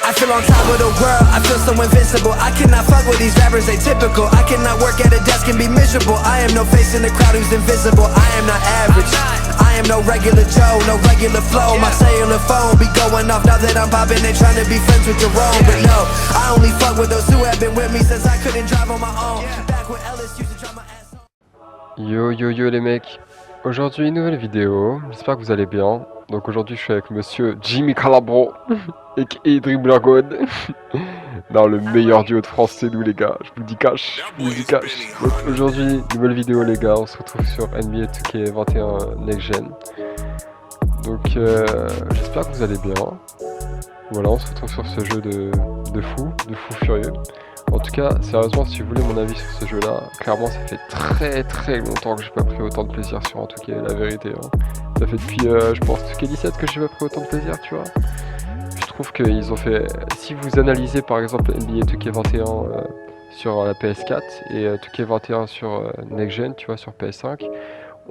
I feel on top of the world, I feel so invincible. I cannot fuck with these rappers, they typical. I cannot work at a desk and be miserable. I am no face in the crowd who's invisible. I am not average, I am no regular Joe, no regular flow. My cellular phone be going off now that I'm popping. They trying to be friends with Jerome, but no, I only fuck with those who have been with me since I couldn't drive on my own. Back when Ellis used to drive my ass on. Yo yo yo les mecs, aujourd'hui une nouvelle vidéo, j'espère que vous allez bien. Donc aujourd'hui je suis avec monsieur Jimmy Calabro et Dribbler God. Non, le meilleur duo de France c'est nous les gars, je vous le dis cash, je vous le dis cash. Donc aujourd'hui, nouvelle vidéo les gars, on se retrouve sur NBA 2K21 Next Gen. Donc j'espère que vous allez bien. Voilà, on se retrouve sur ce jeu de fou furieux. En tout cas, sérieusement, si vous voulez mon avis sur ce jeu-là, clairement, ça fait très longtemps que j'ai pas pris autant de plaisir sur un 2K, la vérité. Hein. Ça fait depuis, je pense, 2K17 que j'ai pas pris autant de plaisir, tu vois. Je trouve qu'ils ont fait... Si vous analysez, par exemple, NBA 2K21 sur la PS4 et 2K21 sur Next Gen, tu vois, sur PS5,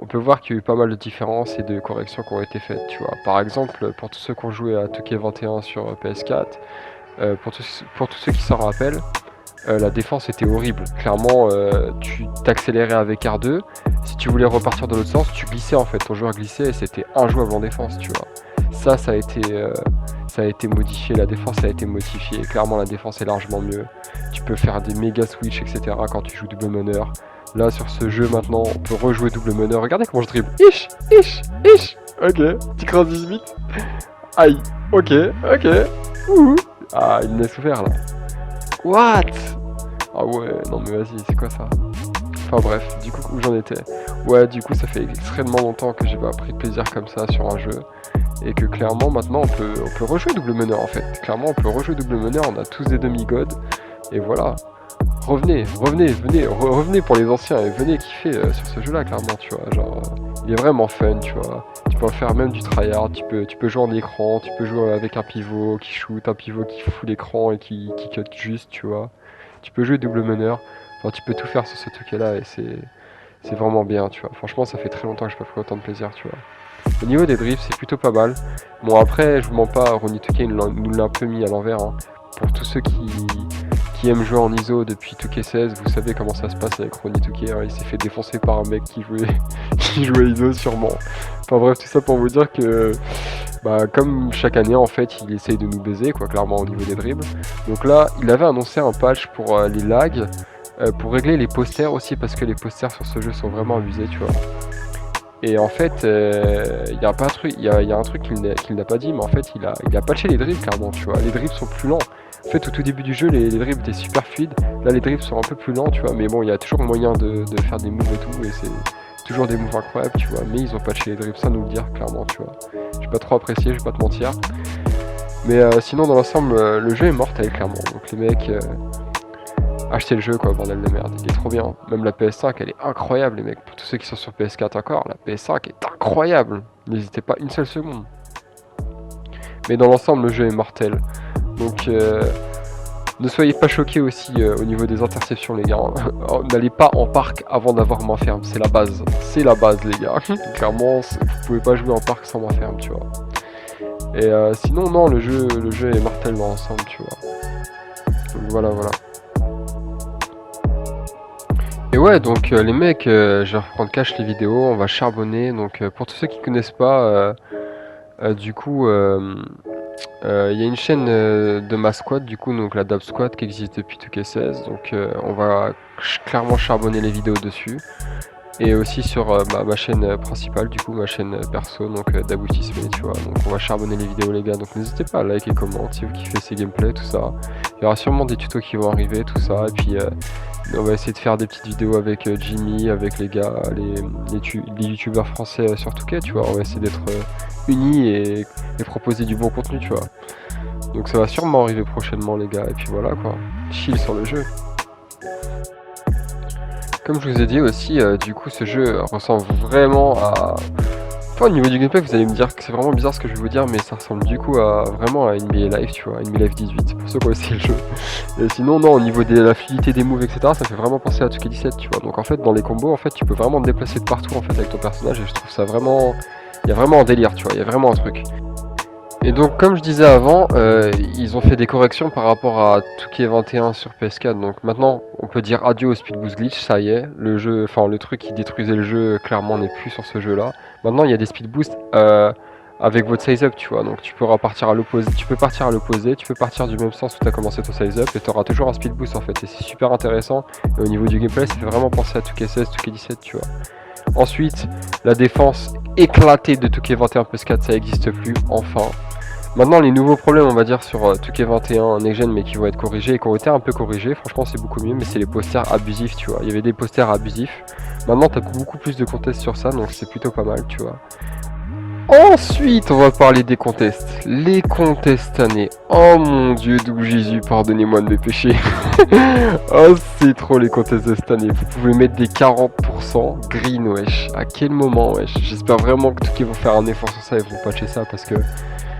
on peut voir qu'il y a eu pas mal de différences et de corrections qui ont été faites, tu vois. Par exemple, pour tous ceux qui ont joué à 2K21 sur PS4, pour tous ceux qui s'en rappellent, la défense était horrible. Clairement, tu t'accélérais avec R2. Si tu voulais repartir de l'autre sens, tu glissais en fait. Ton joueur glissait et c'était injouable en défense, tu vois. Ça a été modifié. La défense a été modifiée. Clairement, la défense est largement mieux. Tu peux faire des méga switch, etc. quand tu joues double meneur. Là, sur ce jeu, maintenant, on peut rejouer double meneur. Regardez comment je dribble. Ish. Ok, petit cross 18. Aïe. Ok. Ouh. Ah, il me laisse ouvert là. What? Ah ouais, non mais vas-y, c'est quoi ça? Enfin bref, du coup, où j'en étais? Ouais, du coup, ça fait extrêmement longtemps que j'ai pas pris de plaisir comme ça sur un jeu. Et que clairement, maintenant, on peut rejouer double meneur en fait. Clairement, on peut rejouer double meneur, on a tous des demi-gods. Et voilà. Revenez pour les anciens et venez kiffer sur ce jeu-là, clairement, tu vois. Genre, il est vraiment fun, tu vois. Tu peux en faire même du tryhard, tu peux jouer en écran, tu peux jouer avec un pivot qui shoot, un pivot qui fout l'écran et qui cut juste, tu vois. Tu peux jouer double meneur, enfin tu peux tout faire sur ce truc-là et c'est vraiment bien, tu vois. Franchement, ça fait très longtemps que j'ai pas pris autant de plaisir, tu vois. Au niveau des drifts, c'est plutôt pas mal. Bon, après, je vous mens pas, Ronnie 2K nous l'a un peu mis à l'envers, hein. Pour tous ceux qui aiment jouer en ISO depuis 2K16, vous savez comment ça se passe avec Ronnie 2K, hein. Il s'est fait défoncer par un mec qui jouait ISO sûrement. Enfin bref, tout ça pour vous dire que bah, comme chaque année en fait, il essaye de nous baiser quoi, clairement au niveau des dribbles. Donc là, il avait annoncé un patch pour les lags, pour régler les posters aussi parce que les posters sur ce jeu sont vraiment abusés, tu vois. Et en fait, il y a un truc qu'il n'a pas dit, mais en fait, il a patché les dribbles clairement, tu vois. Les dribbles sont plus lents. En fait, au tout début du jeu, les dribbles étaient super fluides. Là, les dribbles sont un peu plus lents, tu vois. Mais bon, il y a toujours moyen de faire des moves et tout, et c'est toujours des moves incroyables, tu vois. Mais ils ont patché les dribbles, ça nous le dire clairement, tu vois. J'ai pas trop apprécié, je vais pas te mentir. Mais sinon, dans l'ensemble, le jeu est mortel clairement. Donc les mecs, achetez le jeu quoi, bordel de merde. Il est trop bien. Même la PS5, elle est incroyable, les mecs. Pour tous ceux qui sont sur PS4 encore, la PS5 est incroyable. N'hésitez pas une seule seconde. Mais dans l'ensemble, le jeu est mortel. Donc ne soyez pas choqués aussi au niveau des interceptions les gars. N'allez pas en parc avant d'avoir main ferme, c'est la base. C'est la base les gars. Clairement, vous pouvez pas jouer en parc sans main ferme, tu vois. Et sinon non, le jeu est mortel dans l'ensemble, tu vois. Donc voilà. Et ouais, donc les mecs, je vais reprendre cash les vidéos, on va charbonner. Donc pour tous ceux qui connaissent pas, du coup... il y a une chaîne de ma squad du coup, donc la Dab Squad qui existe depuis 2K16, donc on va clairement charbonner les vidéos dessus et aussi sur ma chaîne principale du coup, ma chaîne perso, donc Daboutisme, tu vois. Donc on va charbonner les vidéos les gars, donc n'hésitez pas à liker et commenter si vous kiffez ces gameplays, tout ça. Il y aura sûrement des tutos qui vont arriver, tout ça, et puis on va essayer de faire des petites vidéos avec Jimmy, avec les gars, les youtubeurs français sur 2K, tu vois. On va essayer d'être unis et proposer du bon contenu, tu vois. Donc ça va sûrement arriver prochainement les gars, et puis voilà quoi, chill sur le jeu. Comme je vous ai dit aussi, du coup ce jeu ressemble vraiment à... Enfin, au niveau du gameplay, vous allez me dire que c'est vraiment bizarre ce que je vais vous dire, mais ça ressemble du coup vraiment à NBA Live, tu vois, NBA Live 18, pour ceux qui ont essayé le jeu. Et sinon, non, au niveau de la fluidité des moves, etc., ça fait vraiment penser à 2K17, tu vois. Donc en fait, dans les combos, en fait, tu peux vraiment te déplacer de partout, en fait, avec ton personnage, et je trouve ça vraiment... Il y a vraiment un délire, tu vois, il y a vraiment un truc. Et donc comme je disais avant, ils ont fait des corrections par rapport à tout qui est 21 sur PS4. Donc maintenant on peut dire adieu au Speed Boost Glitch, ça y est, le jeu, enfin le truc qui détruisait le jeu clairement n'est plus sur ce jeu là. Maintenant il y a des Speed Boost avec votre size up, tu vois, donc tu peux partir à l'opposé, tu peux partir du même sens où tu as commencé ton size up et tu auras toujours un Speed Boost en fait, et c'est super intéressant. Et au niveau du gameplay ça fait vraiment penser à 2K16, 2K17, tu vois. Ensuite, la défense éclatée de 2K21 PS4, ça n'existe plus, enfin. Maintenant, les nouveaux problèmes, on va dire, sur 2K21 Next Gen, mais qui vont être corrigés et qui ont été un peu corrigés, franchement, c'est beaucoup mieux, mais c'est les posters abusifs, tu vois. Il y avait des posters abusifs. Maintenant, t'as beaucoup plus de contests sur ça, donc c'est plutôt pas mal, tu vois. Ensuite, on va parler des contests. Les contests année. Oh mon dieu, d'où Jésus, pardonnez-moi de mes péchés. Oh, c'est trop les contests de cette année. Vous pouvez mettre des 40% green, wesh. À quel moment, wesh. J'espère vraiment que tout qui vont faire un effort sur ça et vont patcher ça parce que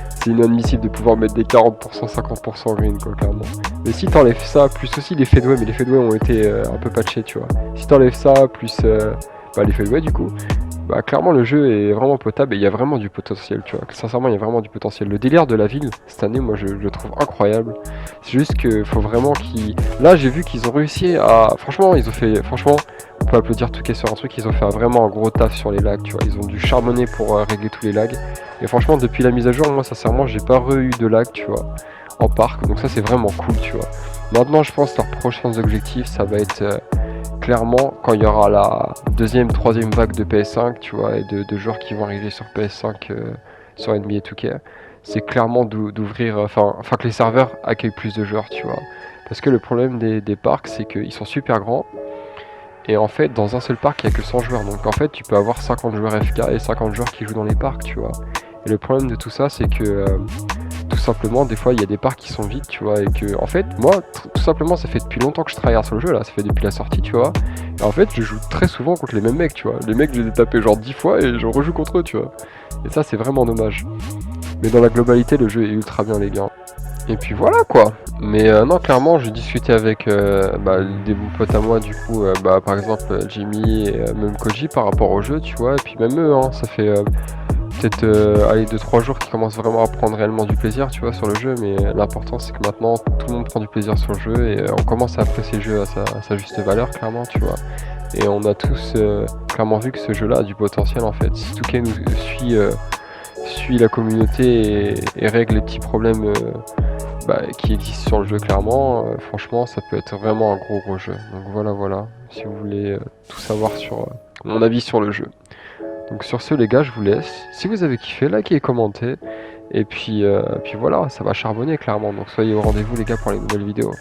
c'est inadmissible de pouvoir mettre des 40%, 50% green, quoi, clairement. Mais si t'enlèves ça, plus aussi les fadeways, mais les fadeways ont été un peu patchés, tu vois. Si t'enlèves ça, plus les fadeways, du coup, bah clairement le jeu est vraiment potable et il y a vraiment du potentiel, tu vois. Sincèrement, il y a vraiment du potentiel. Le délire de la ville, cette année, moi, je le trouve incroyable. C'est juste qu'il faut vraiment qu'ils... Là, j'ai vu qu'ils ont réussi à... Franchement, ils ont fait... Franchement, on peut applaudir tout cas sur un truc, ils ont fait vraiment un gros taf sur les lags, tu vois. Ils ont dû charbonner pour régler tous les lags. Et franchement, depuis la mise à jour, moi, sincèrement, j'ai pas eu de lag, tu vois, en parc. Donc ça, c'est vraiment cool, tu vois. Maintenant, je pense que leurs prochains objectifs, ça va être... clairement, quand il y aura la deuxième, troisième vague de PS5, tu vois, et de joueurs qui vont arriver sur PS5 sur NBA 2K, c'est clairement d'ouvrir, enfin que les serveurs accueillent plus de joueurs, tu vois. Parce que le problème des parcs, c'est qu'ils sont super grands, et en fait, dans un seul parc, il n'y a que 100 joueurs. Donc en fait, tu peux avoir 50 joueurs FK et 50 joueurs qui jouent dans les parcs, tu vois. Et le problème de tout ça, c'est que... tout simplement, des fois, il y a des parcs qui sont vides, tu vois, et que, en fait, moi, tout simplement, ça fait depuis longtemps que je travaille sur le jeu, là, ça fait depuis la sortie, tu vois, et en fait, je joue très souvent contre les mêmes mecs, tu vois, les mecs, je les ai tapés genre 10 fois, et je rejoue contre eux, tu vois, et ça, c'est vraiment dommage, mais dans la globalité, le jeu est ultra bien, les gars, et puis voilà, quoi, mais non, clairement, j'ai discuté avec des bons potes à moi, du coup, par exemple, Jimmy et même Koji, par rapport au jeu, tu vois, et puis même eux, hein, ça fait... peut-être 2-3 jours qui commencent vraiment à prendre réellement du plaisir, tu vois, sur le jeu, mais l'important c'est que maintenant tout le monde prend du plaisir sur le jeu et on commence à apprécier le jeu à sa juste valeur, clairement, tu vois. Et on a tous clairement vu que ce jeu-là a du potentiel en fait. Si Touquet nous suit la communauté et règle les petits problèmes qui existent sur le jeu, clairement, franchement, ça peut être vraiment un gros jeu. Donc voilà, si vous voulez tout savoir sur mon avis sur le jeu. Donc sur ce les gars, je vous laisse. Si vous avez kiffé, likez et commentez. Et puis voilà, ça va charbonner clairement. Donc soyez au rendez-vous les gars pour les nouvelles vidéos.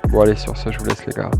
Bon allez, sur ce, je vous laisse les gars.